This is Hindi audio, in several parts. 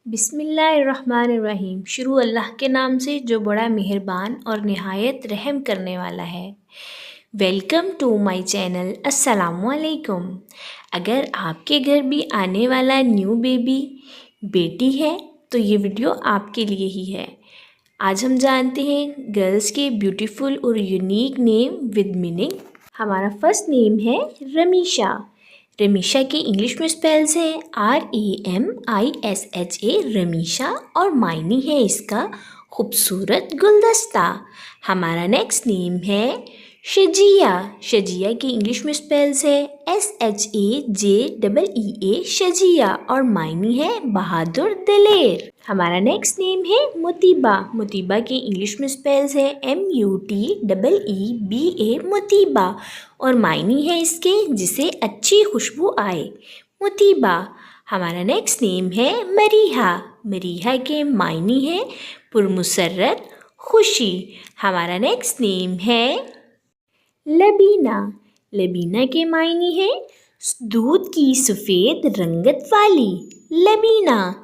बिस्मिल्लाहिर्रहमानिर्रहीम। शुरू अल्लाह के नाम से जो बड़ा मेहरबान और निहायत रहम करने वाला है। Welcome to my channel. अस्सलामुअलैकुम। अगर आपके घर भी आने वाला न्यू बेटी है तो ये वीडियो आपके लिए ही है। आज हम जानते हैं गर्ल्स के ब्यूटीफुल और यूनिक नेम विद मीनिंग। हमारा फर्स्ट नेम है रमीशा। रमीशा के इंग्लिश में स्पेल्स है RAMISHA रमीशा और मायने है इसका खूबसूरत गुलदस्ता। हमारा नेक्स्ट नेम है शजिया। शजिया के इंग्लिश में स्पेल्स है SHAJEEA शजिया और मायने है बहादुर दिलेर। हमारा नेक्स्ट नेम है मुतीबा। मुतीबा के इंग्लिश में स्पेल्स है MUTEEBA मुतीबा और मायने है इसके जिसे अच्छी खुशबू आए, मुतीबा। हमारा नेक्स्ट नेम है मरीहा। मरीहा के मायने है पुरमुसर्रत खुशी। हमारा नेक्स्ट नेम है लबीना। लबीना के मायने है दूध की सफ़ेद रंगत वाली, लबीना।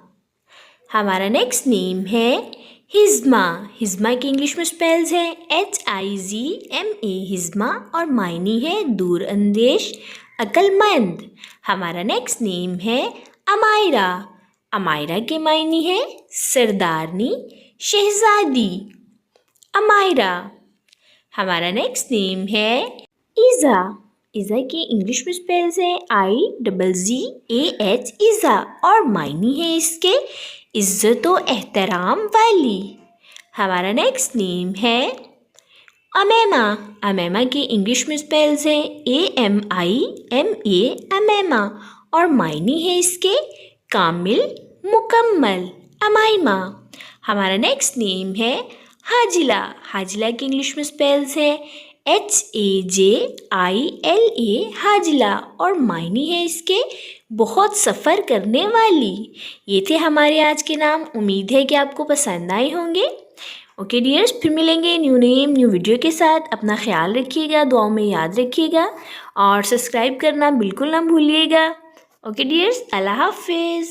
हमारा नेक्स्ट नेम है हिज़्मा। हिज़्मा के इंग्लिश में स्पेल्स है HIZMA हिज़्मा और मायने है दूर अंदेश अक्लमंद। हमारा नेक्स्ट नेम है अमायरा। अमायरा के मायने है सरदारनी शहजादी, अमायरा। हमारा नेक्स्ट नेम है इज़ा। इज़ा के इंग्लिश में स्पेल्स है IZZAH इज़ा और मायने है इसके इज़्ज़त व एहतराम वाली। हमारा नेक्स्ट नेम है अमेमा। अमेमा के इंग्लिश में स्पेल्स है AMIMA अमेमा और मायने है इसके कामिल मुकम्मल, अमाइमा। हमारा नेक्स्ट नेम है हाजिला। हाजिला के इंग्लिश में स्पेल्स है HAJILA हाजिला और मायने है इसके बहुत सफ़र करने वाली। ये थे हमारे आज के नाम। उम्मीद है कि आपको पसंद आए होंगे। ओके डियर्स, फिर मिलेंगे न्यू नेम न्यू वीडियो के साथ। अपना ख्याल रखिएगा, दुआओं में याद रखिएगा और सब्सक्राइब करना बिल्कुल ना भूलिएगा। ओके डियर्स, अल्लाह हाफिज़।